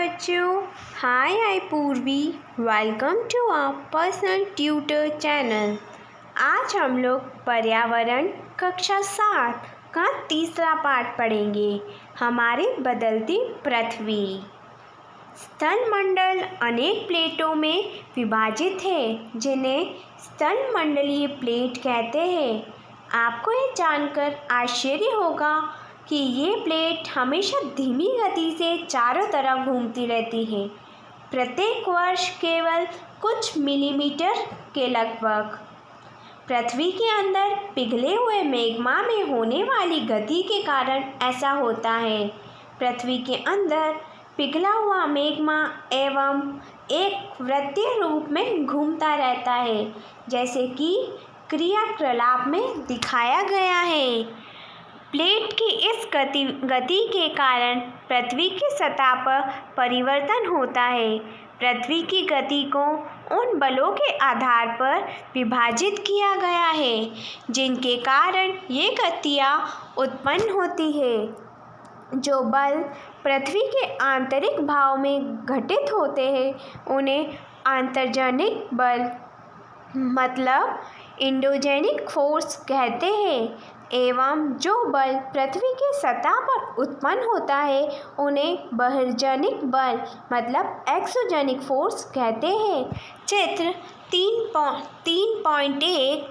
बच्चों, hi I Purvi. Welcome to our personal tutor channel. आज हम लोग पर्यावरण कक्षा 7 का तीसरा पाठ पढ़ेंगे। हमारी बदलती पृथ्वी। स्थलमंडल अनेक प्लेटों में विभाजित है, जिन्हें स्थलमंडलीय प्लेट कहते हैं। आपको ये जानकर आश्चर्य होगा कि ये प्लेट हमेशा धीमी गति से चारों तरफ घूमती रहती है, प्रत्येक वर्ष केवल कुछ मिलीमीटर के लगभग। पृथ्वी के अंदर पिघले हुए मैग्मा में होने वाली गति के कारण ऐसा होता है। पृथ्वी के अंदर पिघला हुआ मैग्मा एवं एक वृत्तीय रूप में घूमता रहता है, जैसे कि क्रियाकलाप में दिखाया गया है। प्लेट की इस गति के कारण पृथ्वी की सतह पर परिवर्तन होता है। पृथ्वी की गति को उन बलों के आधार पर विभाजित किया गया है, जिनके कारण ये गतियाँ उत्पन्न होती है। जो बल पृथ्वी के आंतरिक भाग में घटित होते हैं, उन्हें आंतर्जनिक बल मतलब एंडोजेनिक फोर्स कहते हैं, एवं जो बल पृथ्वी की सतह पर उत्पन्न होता है, उन्हें बहिर्जनिक बल मतलब एक्सोजेनिक फोर्स कहते हैं। चित्र 3.1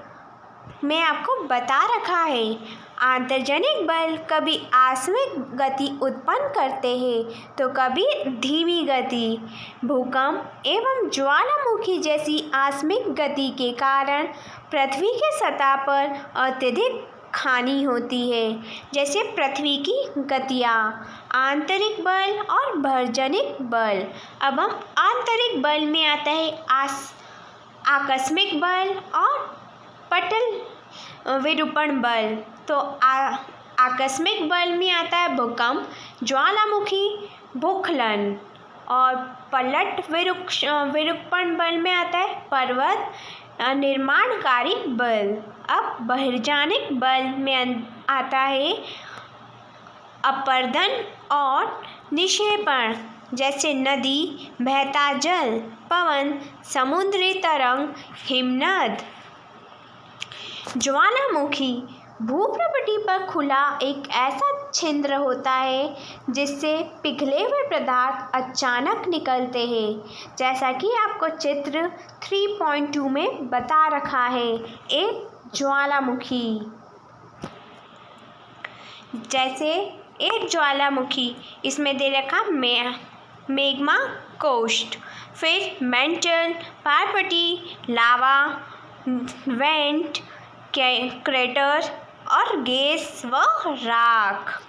में आपको बता रखा है। आंतर्जनिक बल कभी आकस्मिक गति उत्पन्न करते हैं तो कभी धीमी गति। भूकंप एवं ज्वालामुखी जैसी आकस्मिक गति के कारण पृथ्वी की सतह पर अत्यधिक हानि होती है। जैसे पृथ्वी की गतियाँ, आंतरिक बल और बहिर्जनिक बल। अब हम आंतरिक बल में आता है आकस्मिक बल और पटल विरूपण बल। तो आकस्मिक बल में आता है भूकंप, ज्वालामुखी, भूस्खलन। और पलट विरूपण बल में आता है पर्वत निर्माणकारी बल। अब बहिर्जनिक बल में आता है अपरदन और निक्षेपण, जैसे नदी, बहता जल, पवन, समुद्री तरंग, हिमनद। ज्वालामुखी भूप्रपटल पर खुला एक ऐसा छिद्र होता है जिससे पिघले हुए पदार्थ अचानक निकलते हैं, जैसा कि आपको चित्र 3.2 में बता रखा है। एक ज्वालामुखी, जैसे एक ज्वालामुखी, इसमें दे रखा मैग्मा कोष्ठ, फिर मेंटल, पार्वती, लावा, वेंट, क्रेटर और गैस व राख।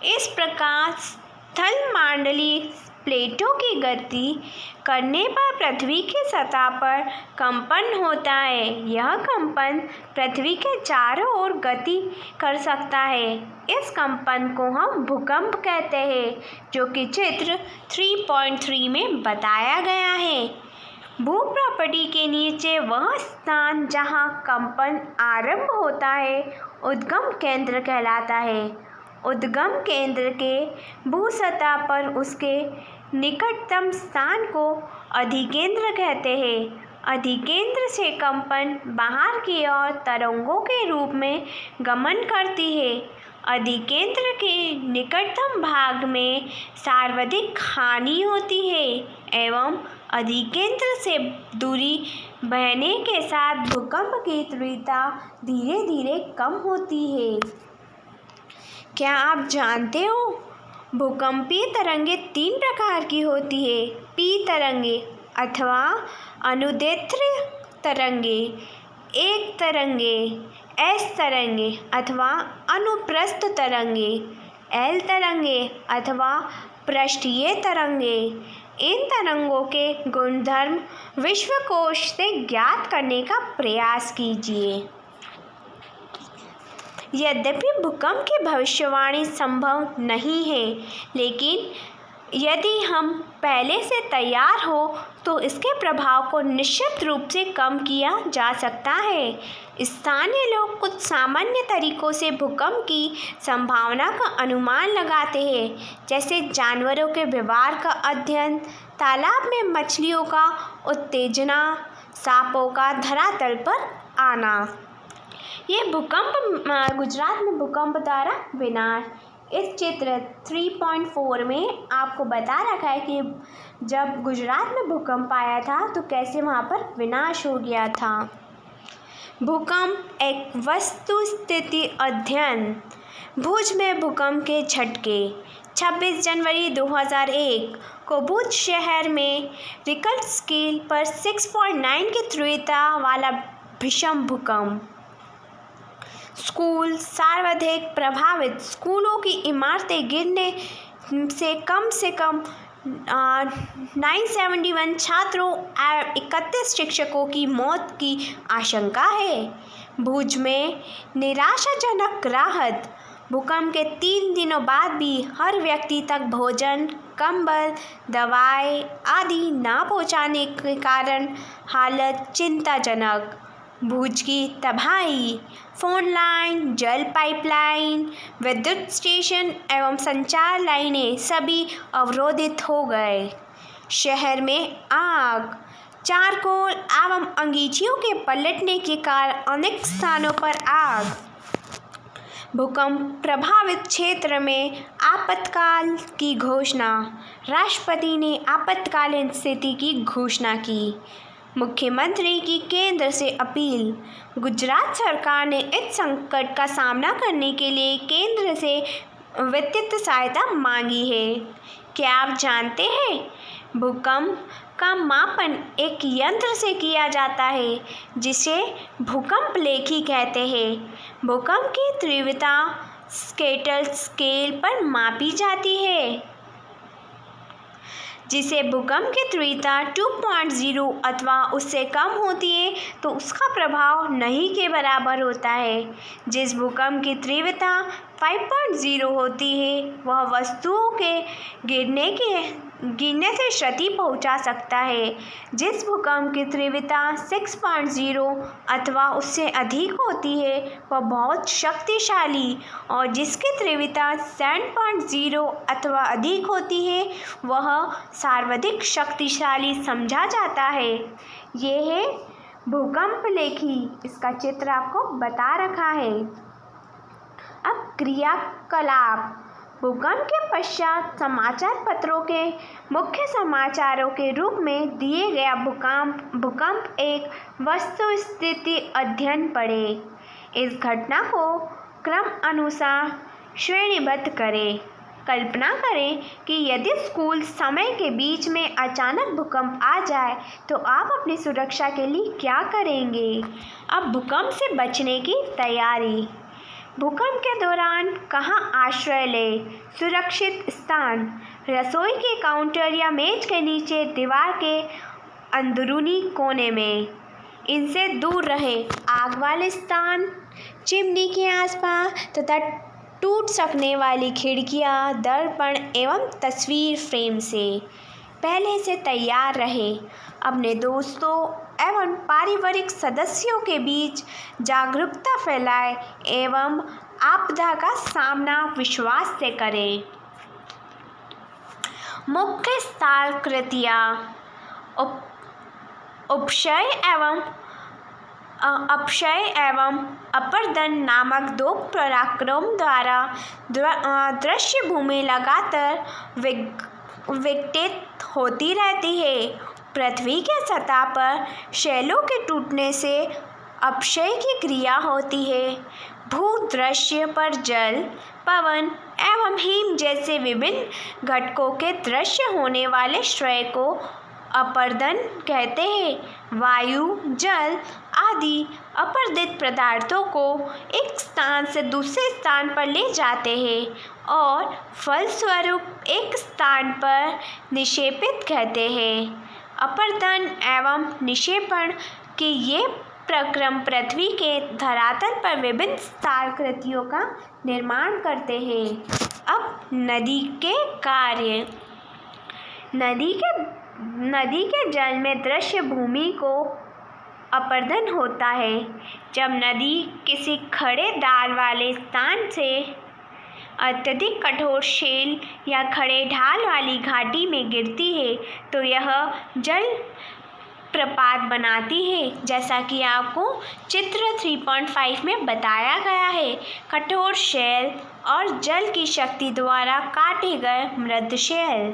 इस प्रकार स्थलमंडलीय प्लेटों की गति करने पर पृथ्वी की सतह पर कंपन होता है। यह कंपन पृथ्वी के चारों ओर गति कर सकता है। इस कंपन को हम भूकंप कहते हैं, जो कि चित्र 3.3 में बताया गया है। भूप्रपटल के नीचे वह स्थान जहाँ कंपन आरंभ होता है, उद्गम केंद्र कहलाता है। उद्गम केंद्र के भूसतह पर उसके निकटतम स्थान को अधिकेंद्र कहते हैं। अधिकेंद्र से कंपन बाहर की ओर तरंगों के रूप में गमन करती है। अधिकेंद्र के निकटतम भाग में सर्वाधिक हानि होती है एवं अधिकेंद्र से दूरी बढ़ने के साथ भूकंप की तीव्रता धीरे धीरे कम होती है। क्या आप जानते हो, भूकंपीय तरंगें 3 प्रकार की होती है। पी तरंगें अथवा अनुदैर्ध्य तरंगें, एक तरंगें, एस तरंगें अथवा अनुप्रस्थ तरंगें, एल तरंगें अथवा पृष्ठीय तरंगें। इन तरंगों के गुणधर्म विश्वकोश से ज्ञात करने का प्रयास कीजिए। यद्यपि भूकंप की भविष्यवाणी संभव नहीं है, लेकिन यदि हम पहले से तैयार हो तो इसके प्रभाव को निश्चित रूप से कम किया जा सकता है। स्थानीय लोग कुछ सामान्य तरीकों से भूकंप की संभावना का अनुमान लगाते हैं, जैसे जानवरों के व्यवहार का अध्ययन, तालाब में मछलियों का उत्तेजना, सांपों का धरातल पर आना। ये भूकंप गुजरात में भूकंप द्वारा विनाश। इस चित्र 3.4 में आपको बता रखा है कि जब गुजरात में भूकंप आया था तो कैसे वहाँ पर विनाश हो गया था। भूकंप एक वस्तुस्थिति अध्ययन। भुज में भूकंप के झटके। 26 जनवरी 2001 को भुज शहर में रिक्टर स्केल पर 6.9 की तीव्रता वाला भीषण भूकंप। स्कूल सर्वाधिक प्रभावित। स्कूलों की इमारतें गिरने से कम 971 छात्रों और 31 शिक्षकों की मौत की आशंका है। भुज में निराशाजनक राहत। भूकंप के 3 दिनों बाद भी हर व्यक्ति तक भोजन, कंबल, दवाएं आदि ना पहुंचाने के कारण हालत चिंताजनक। भुज की तबाही। फोन लाइन, जल पाइपलाइन, विद्युत स्टेशन एवं संचार लाइनें सभी अवरोधित हो गए। शहर में आग। चारकोल एवं अंगीठियों के पलटने के कारण अनेक स्थानों पर आग। भूकंप प्रभावित क्षेत्र में आपातकाल की घोषणा। राष्ट्रपति ने आपातकालीन स्थिति की घोषणा की। मुख्यमंत्री की केंद्र से अपील। गुजरात सरकार ने इस संकट का सामना करने के लिए केंद्र से वित्तीय सहायता मांगी है। क्या आप जानते हैं भूकंप का मापन एक यंत्र से किया जाता है जिसे भूकंप लेखी कहते हैं। भूकंप की तीव्रता रिक्टर स्केल पर मापी जाती है, जिसे भूकंप की तीव्रता 2.0 अथवा उससे कम होती है तो उसका प्रभाव नहीं के बराबर होता है। जिस भूकंप की तीव्रता 5.0 होती है वह वस्तुओं के गिरने से क्षति पहुंचा सकता है। जिस भूकंप की तीव्रता 6.0 अथवा उससे अधिक होती है वह बहुत शक्तिशाली और जिसकी तीव्रता 7.0 अथवा अधिक होती है वह सर्वाधिक शक्तिशाली समझा जाता है। ये है भूकंप लेखी। इसका चित्र आपको बता रखा है। अब क्रियाकलाप। भूकंप के पश्चात समाचार पत्रों के मुख्य समाचारों के रूप में दिए गया भूकंप एक वस्तुस्थिति अध्ययन पढ़ें। इस घटना को क्रम अनुसार श्रेणीबद्ध करें। कल्पना करें कि यदि स्कूल समय के बीच में अचानक भूकंप आ जाए तो आप अपनी सुरक्षा के लिए क्या करेंगे। अब भूकंप से बचने की तैयारी। भूकंप के दौरान कहाँ आश्रय लें। सुरक्षित स्थान। रसोई के काउंटर या मेज के नीचे, दीवार के अंदरूनी कोने में। इनसे दूर रहें। आग वाले स्थान, चिमनी के आसपास तथा टूट सकने वाली खिड़कियां, दर्पण एवं तस्वीर फ्रेम से पहले से तैयार रहें। अपने दोस्तों एवं पारिवारिक सदस्यों के बीच जागरूकता फैलाएं एवं आपदा का सामना विश्वास से करें। मुख्य स्थालकृतियाँ। अपक्षय एवं अपर्दन नामक 2 पराक्रम द्वारा दृश्य भूमि लगातार विघटित होती रहती है। पृथ्वी के सतह पर शैलों के टूटने से अपक्षय की क्रिया होती है। भूदृश्य पर जल, पवन एवं हिम जैसे विभिन्न घटकों के दृश्य होने वाले क्षय को अपर्दन कहते हैं। वायु, जल आदि अपर्दित पदार्थों को एक स्थान से दूसरे स्थान पर ले जाते हैं और फलस्वरूप एक स्थान पर निक्षेपित कहते हैं। अपर्दन एवं निक्षेपण के ये प्रक्रम पृथ्वी के धरातल पर विभिन्न स्थालकृतियों का निर्माण करते हैं। अब नदी के कार्य। नदी के जल में दृश्य भूमि को अपरदन होता है। जब नदी किसी खड़े ढाल वाले स्थान से अत्यधिक कठोर शेल या खड़े ढाल वाली घाटी में गिरती है तो यह जल प्रपात बनाती है, जैसा कि आपको चित्र 3.5 में बताया गया है। कठोर शेल और जल की शक्ति द्वारा काटे गए मृद शेल।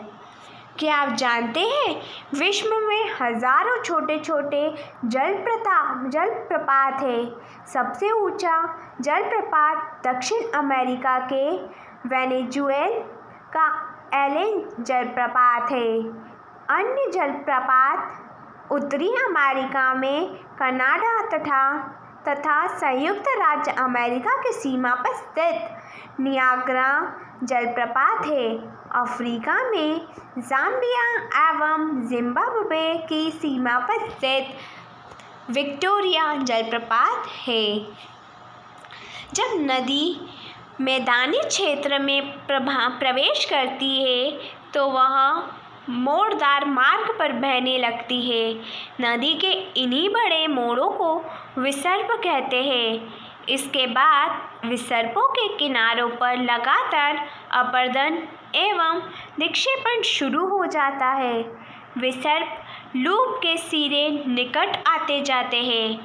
क्या आप जानते हैं विश्व में हजारों छोटे छोटे जलप्रपात है। सबसे ऊंचा जलप्रपात दक्षिण अमेरिका के वेनेजुएला का एलेन जलप्रपात है। अन्य जलप्रपात उत्तरी अमेरिका में कनाडा तथा संयुक्त राज्य अमेरिका की सीमा पर स्थित नियाग्रा जलप्रपात है। अफ्रीका में ज़ाम्बिया एवं जिम्बाब्वे की सीमा पर स्थित विक्टोरिया जलप्रपात है। जब नदी मैदानी क्षेत्र में प्रवेश करती है तो वह मोड़दार मार्ग पर बहने लगती है। नदी के इन्हीं बड़े मोड़ों को विसर्प कहते हैं। इसके बाद विसर्पों के किनारों पर लगातार अपरदन एवं निक्षेपण शुरू हो जाता है। विसर्प लूप के सिरे निकट आते जाते हैं।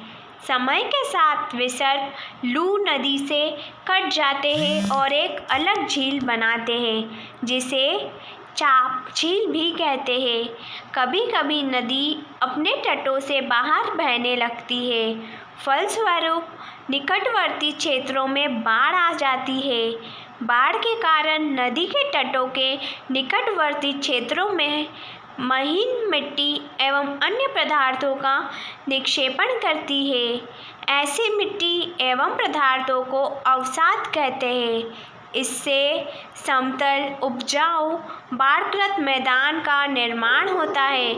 समय के साथ विसर्प लू नदी से कट जाते हैं और एक अलग झील बनाते हैं, जिसे चाप झील भी कहते हैं। कभी कभी नदी अपने तटों से बाहर बहने लगती है। फलस्वरूप निकटवर्ती क्षेत्रों में बाढ़ आ जाती है। बाढ़ के कारण नदी के तटों के निकटवर्ती क्षेत्रों में महीन मिट्टी एवं अन्य पदार्थों का निक्षेपण करती है। ऐसी मिट्टी एवं पदार्थों को अवसाद कहते हैं। इससे समतल उपजाऊ बाढ़ग्रस्त मैदान का निर्माण होता है।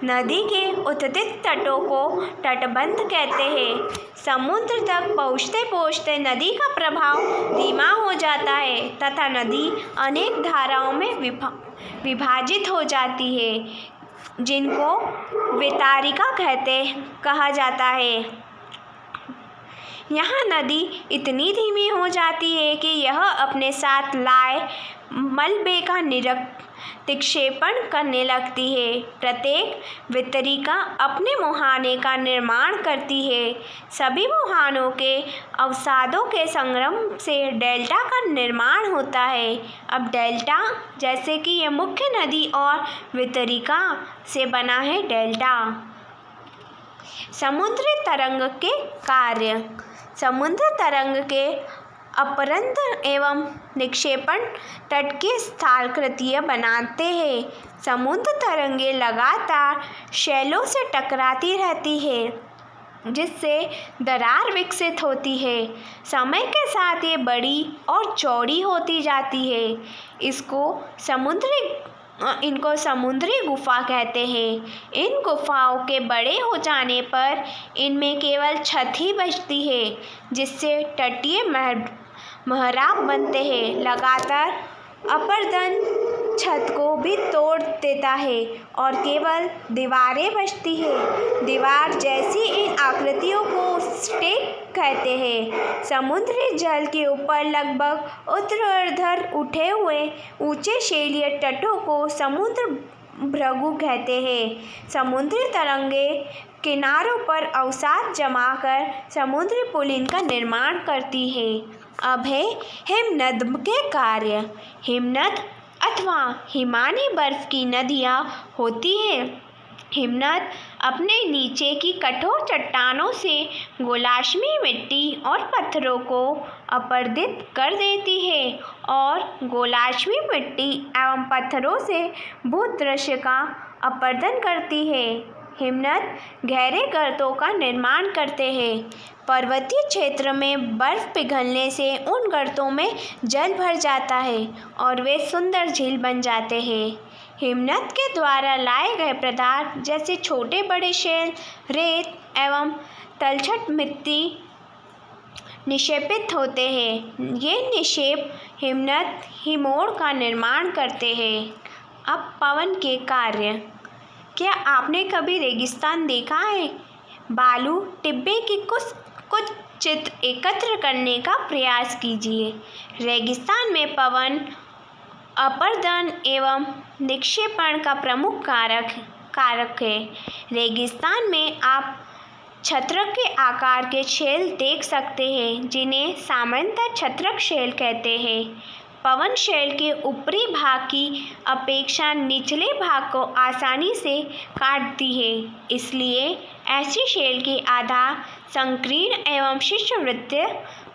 नदी के उत्तरित तटों को तटबंध कहते हैं। समुद्र तक पहुँचते पहुँचते नदी का प्रभाव धीमा हो जाता है तथा नदी अनेक धाराओं में विभाजित हो जाती है, जिनको वितरिका कहा जाता है। यहाँ नदी इतनी धीमी हो जाती है कि यह अपने साथ लाए मलबे का निक्षेपण करने लगती है। प्रत्येक वितरिका अपने मुहाने का निर्माण करती है। सभी मुहानों के अवसादों के संगम से डेल्टा का निर्माण होता है। अब डेल्टा, जैसे कि यह मुख्य नदी और वितरिका से बना है। डेल्टा समुद्री तरंग के कार्य। समुद्र तरंग के अपरंत एवं निक्षेपण तट की स्थलाकृतियाँ बनाते हैं। समुद्र तरंगें लगातार शैलों से टकराती रहती है, जिससे दरार विकसित होती है। समय के साथ ये बड़ी और चौड़ी होती जाती है। इनको समुद्री गुफा कहते हैं। इन गुफाओं के बड़े हो जाने पर इनमें केवल छत ही बचती है, जिससे तटीय महराब बनते हैं। लगातार अपरदन छत को भी तोड़ देता है और केवल दीवारें बचती है। दीवार जैसी इन आकृतियों को स्टेक कहते हैं। समुद्री जल के ऊपर लगभग ऊर्ध्वाधर उठे हुए ऊंचे शैलीय तटों को समुद्र भृगु कहते हैं। समुद्री तरंगें किनारों पर अवसाद जमा कर समुद्री पुलिन का निर्माण करती है। अब है हिमनद के कार्य। हिमनद अथवा हिमानी बर्फ की नदियाँ होती हैं। हिमनद अपने नीचे की कठोर चट्टानों से गोलाश्मी मिट्टी और पत्थरों को अपरदित कर देती है और गोलाश्मी मिट्टी एवं पत्थरों से भूदृश्य का अपरदन करती है। हिमनद गहरे गर्तों का निर्माण करते हैं। पर्वतीय क्षेत्र में बर्फ पिघलने से उन गर्तों में जल भर जाता है और वे सुंदर झील बन जाते हैं। हिमनद के द्वारा लाए गए पदार्थ जैसे छोटे बड़े शैल, रेत एवं तलछट मिट्टी निक्षेपित होते हैं। ये निक्षेप हिमनद हिमोड़ का निर्माण करते हैं। अब पवन के कार्य। क्या आपने कभी रेगिस्तान देखा है? बालू टिब्बे की कुछ चित्र एकत्र करने का प्रयास कीजिए। रेगिस्तान में पवन अपर्दन एवं निक्षेपण का प्रमुख कारक है। रेगिस्तान में आप छत्रक के आकार के शेल देख सकते हैं, जिन्हें सामान्यतः छत्रक शेल कहते हैं। पवन शेल के ऊपरी भाग की अपेक्षा निचले भाग को आसानी से काटती है, इसलिए ऐसे शेल के आधार संकीर्ण एवं शिष्टवृत्तीय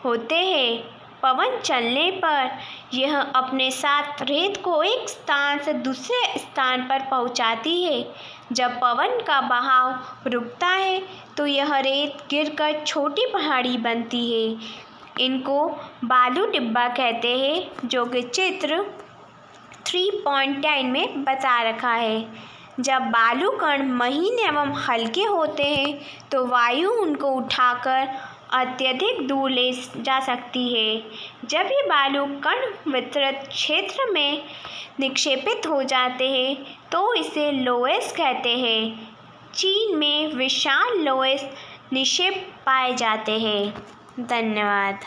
होते हैं। पवन चलने पर यह अपने साथ रेत को एक स्थान से दूसरे स्थान पर पहुंचाती है। जब पवन का बहाव रुकता है तो यह रेत गिरकर छोटी पहाड़ी बनती है। इनको बालू टिब्बा कहते हैं, जो कि चित्र 3.10 में बता रखा है। जब बालू कण महीन एवं हल्के होते हैं तो वायु उनको उठाकर अत्यधिक दूर ले जा सकती है। जब ये बालू कण विस्तृत क्षेत्र में निक्षेपित हो जाते हैं तो इसे लोएस कहते हैं। चीन में विशाल लोएस निक्षेप पाए जाते हैं। धन्यवाद।